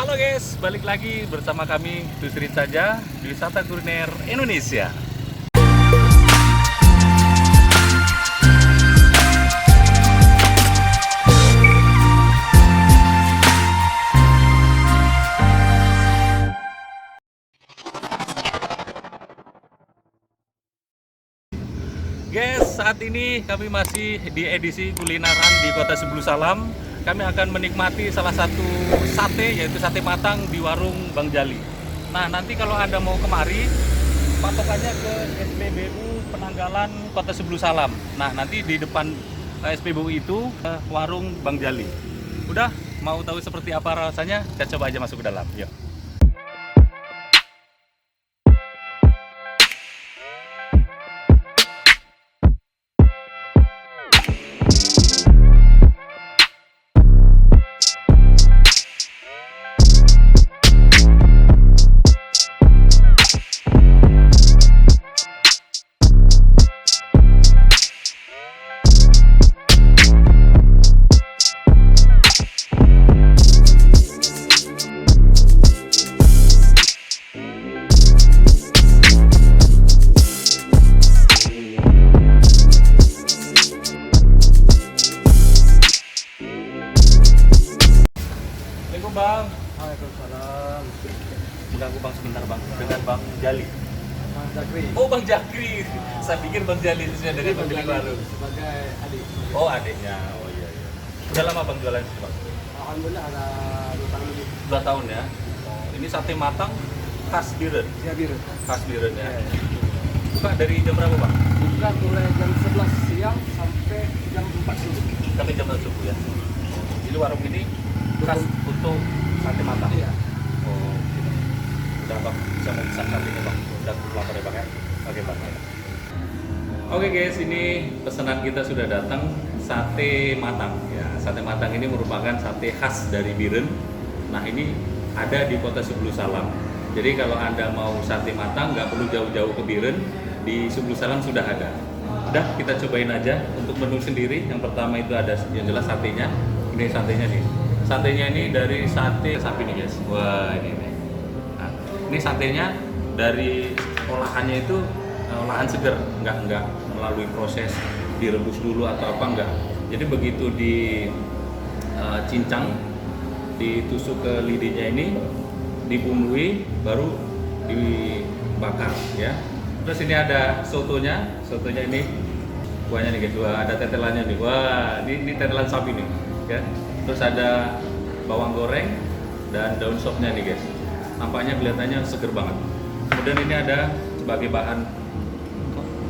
Halo guys, balik lagi bersama kami Tusrit saja di Wisata Kuliner Indonesia. Guys, saat ini kami masih di edisi kulineran di Kota Sebulu Salam. Kami akan menikmati salah satu sate, yaitu sate matang di warung Bang Jali. Nah, nanti kalau Anda mau kemari, patokannya ke SPBU Penanggalan Kota Sebulu Salam. Nah, nanti di depan SPBU itu warung Bang Jali. Udah, mau tahu seperti apa rasanya? Kita coba aja masuk ke dalam. Yuk. Bang, Waalaikumsalam. mengganggu Bang sebentar Bang, dengan Bang Jali. Bang Zakri. Oh Bang Jakri, saya pikir Bang Jali sesuai dengan pemilik warung. Sebagai adik. Oh adiknya, oh iya iya. Udah lama Bang jualan sih Bang? Alhamdulillah ada 2 tahun lebih. 2 tahun ya. Oh, ini sate matang khas Biren, Ya biru. khas Biren ya. Ya. Buka dari jam berapa Bang? Buka mulai jam 11 siang sampai jam 4 subuh. Sampai jam 4 subuh ya. Jadi warung ini khas untuk sate matang. Iya. Oh, gitu. Udah Bang, bisa mau pesan satenya Bang. Udah lapar ya Bang ya. Oke Bang. Oke guys, ini pesanan kita sudah datang, sate matang. Ya, sate matang ini merupakan sate khas dari Biren. Nah ini ada di Kota Sebulu Salam. Jadi kalau Anda mau sate matang, nggak perlu jauh-jauh ke Biren, di Sebulu Salam sudah ada. Udah, kita cobain aja untuk menu sendiri. Yang pertama itu ada yang jelas satenya. Ini satenya nih. Satenya ini dari sate sapi nih guys. Wah ini nih. Nah, ini satenya dari olahannya itu olahan seger, nggak melalui proses direbus dulu atau apa enggak. Jadi begitu di cincang, ditusuk ke lidinya ini, dibumbui, baru dibakar ya. Terus ini ada sotonya ini kuahnya nih guys. Wah, ada tetelannya nih. Wah, ini tetelan sapi nih ya. Terus ada bawang goreng dan daun sopnya nih guys. Nampaknya kelihatannya seger banget. Kemudian ini ada sebagai bahan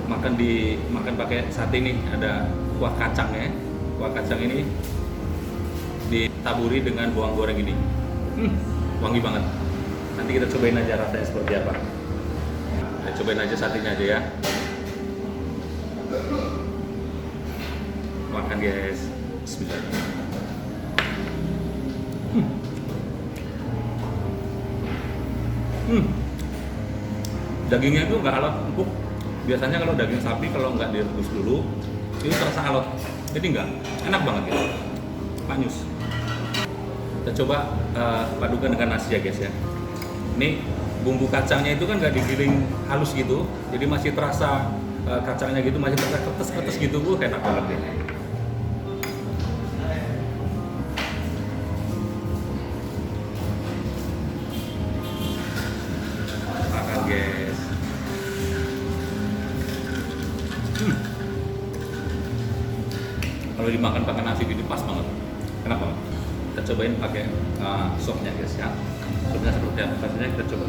makan pakai sate ini, ada kuah kacang ya. Kuah kacang ini ditaburi dengan bawang goreng ini. Wangi banget. Nanti kita cobain aja rasanya seperti apa. Kita cobain aja satenya aja ya. Makan guys. Bismillah. Dagingnya itu nggak alot empuk. Biasanya kalau daging sapi kalau nggak direbus dulu itu terasa alot. Jadi nggak, enak banget gitu. Manyus. Kita coba padukan dengan nasi ya guys ya. Ini bumbu kacangnya itu kan nggak digiling halus gitu, jadi masih terasa kacangnya gitu, masih terasa ketes-ketes gitu, enak banget deh. Makan guys. Kalau dimakan pakai nasi gini pas banget, enak banget. Kita cobain pakai sopnya guys ya. Sopnya seperti apa rasanya kita coba.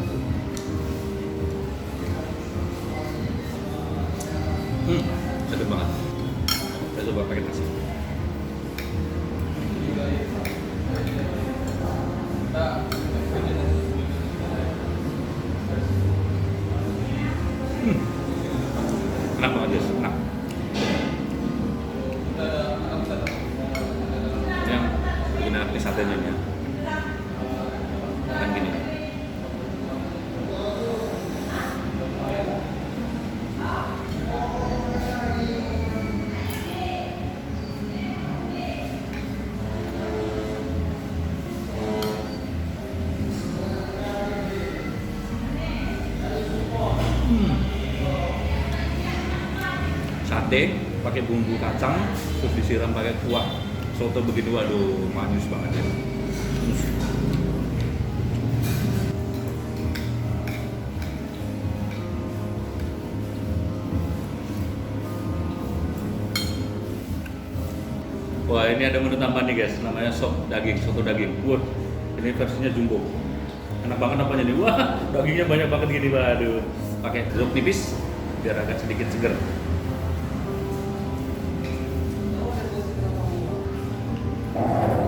Seger banget. Kita coba pakai nasi. Enak banget guys, enak. Yang bikin enak di satenya ya. Kan gini. sate pakai bumbu kacang terus disiram pakai kuah soto begini, waduh manis banget ya. Wah, ini ada menu tambahan nih guys, namanya sop daging, soto daging. Wah, ini versinya jumbo. Enak banget apanya nih? Wah, dagingnya banyak banget gini, waduh. Pakai jeruk nipis biar agak sedikit seger.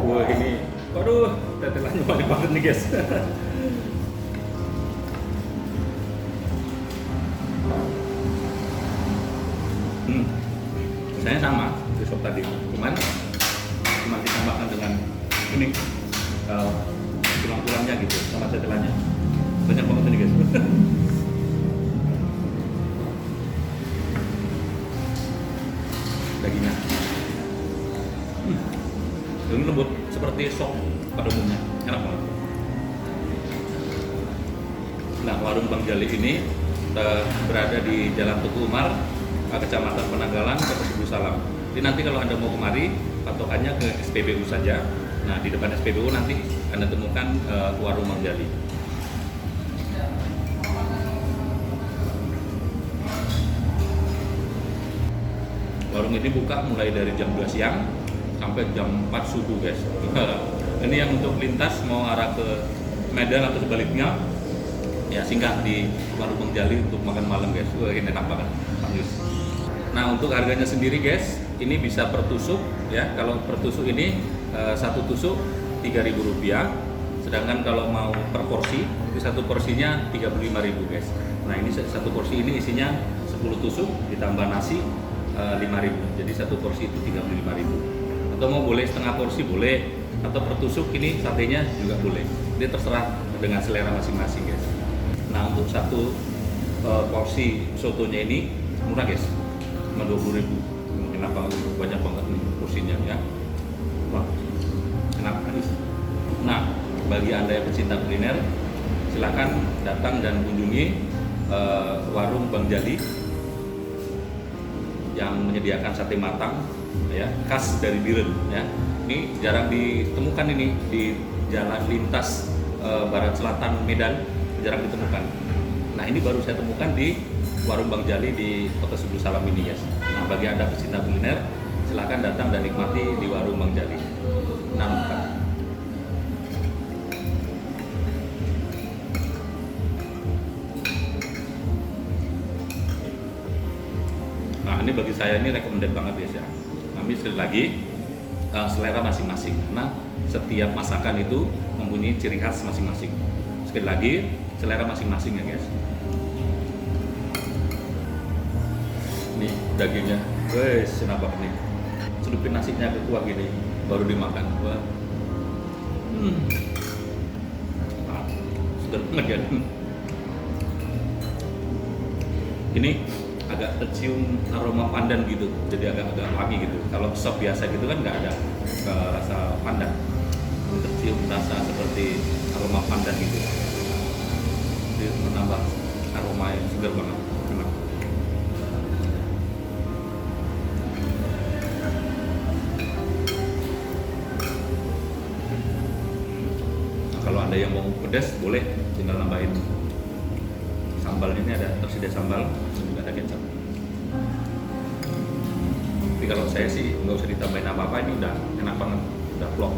Wah, ini, waduh, tetelannya banyak banget nih guys. Saya sama di sop tadi, cuman ditambahkan dengan ini tulang-tulangnya gitu sama tetelannya. Banyak banget ini guys. Dagingnya ini lembut seperti sop pada umumnya, enak banget. Nah, warung Bang Jali ini berada di Jalan Tuku Umar, Kecamatan Penanggalan, Kota Subuh Salam. Jadi nanti kalau Anda mau kemari, patokannya ke SPBU saja. Nah, di depan SPBU nanti Anda temukan warung Bang Jali. Warung ini buka mulai dari jam 2 siang sampai jam 4 subuh guys. Ini yang untuk lintas mau arah ke Medan atau sebaliknya, ya singgah di warung Bang Jali untuk makan malam guys. Wah, ini enak banget. Nah, untuk harganya sendiri guys, ini bisa per tusuk ya. Kalau per tusuk ini satu tusuk Rp3.000, sedangkan kalau mau per porsi itu satu porsinya Rp35.000 guys. Nah, ini satu porsi ini isinya 10 tusuk ditambah nasi 5.000, jadi satu porsi itu Rp35.000. Atau mau boleh setengah porsi boleh, atau per tusuk ini satenya juga boleh. Ini terserah dengan selera masing-masing guys. Nah, untuk satu porsi sotonya ini murah guys, cuma 20.000. Enak banget, banyak banget nih porsinya ya. Wah, enak manis. Nah, bagi Anda yang pecinta kuliner, silakan datang dan kunjungi warung Bang Jali yang menyediakan sate matang ya, khas dari Biren ya. Ini jarang ditemukan ini di jalan lintas barat selatan Medan, jarang ditemukan. Nah, ini baru saya temukan di warung Bang Jali di Kota Subuh Salam ini guys. Nah, bagi Anda pecinta kuliner, silakan datang dan nikmati di warung Bang Jali. Nah, ini bagi saya ini recommended banget guys ya. Kami sekali lagi selera masing-masing, karena setiap masakan itu mempunyai ciri khas masing-masing. Sekali lagi selera masing-masing ya guys. Nih dagingnya, guys, enak banget nih. Celupin nasinya ke kuah gini, baru dimakan. Wah, segar banget ya. Ini agak tercium aroma pandan gitu, jadi agak wangi gitu. Kalau sop biasa gitu kan nggak ada rasa pandan, tercium rasa seperti aroma pandan gitu. Jadi menambah aroma yang segar banget, enak. Nah, kalau Anda yang mau pedas boleh tinggal nambahin sambal, ini ada tersedia sambal dan juga ada kecap. Tapi kalau saya sih nggak usah ditambahin apa-apa, ini udah enak banget, udah plong.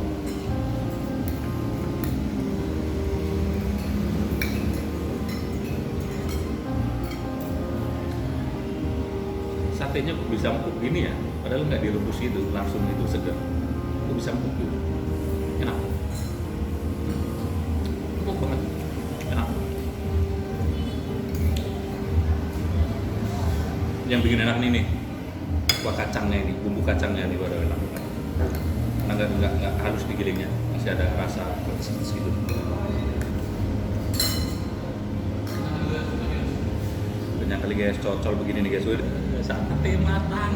Satenya kok bisa empuk gini ya, padahal nggak direbus gitu, langsung itu segar. Kok bisa empuk gitu, enak, empuk banget, enak. Yang bikin enak nih kuah kacangnya ini, bumbu kacangnya ini baru enak banget. Karena nggak halus digilingnya, masih ada rasa pedes gitu. Banyak kali guys, cocol begini nih guys, sate matang.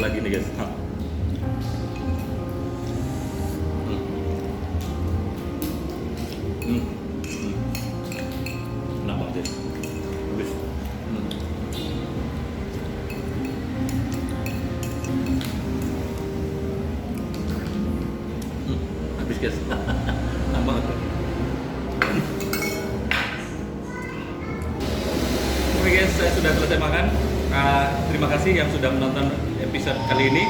lagi nih guys. Enak banget ya. Habis. Habis guys. Enak banget. Oke guys, saya sudah selesai makan. Terima kasih yang sudah menonton episode kali ini.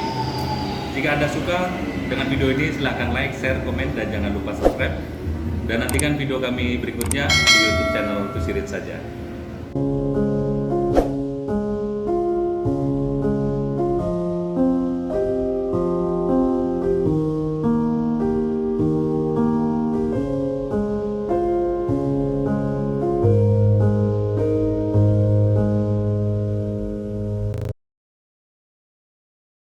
Jika Anda suka dengan video ini, silahkan like, share, komen, dan jangan lupa subscribe. Dan nantikan video kami berikutnya di YouTube channel Tusirit saja.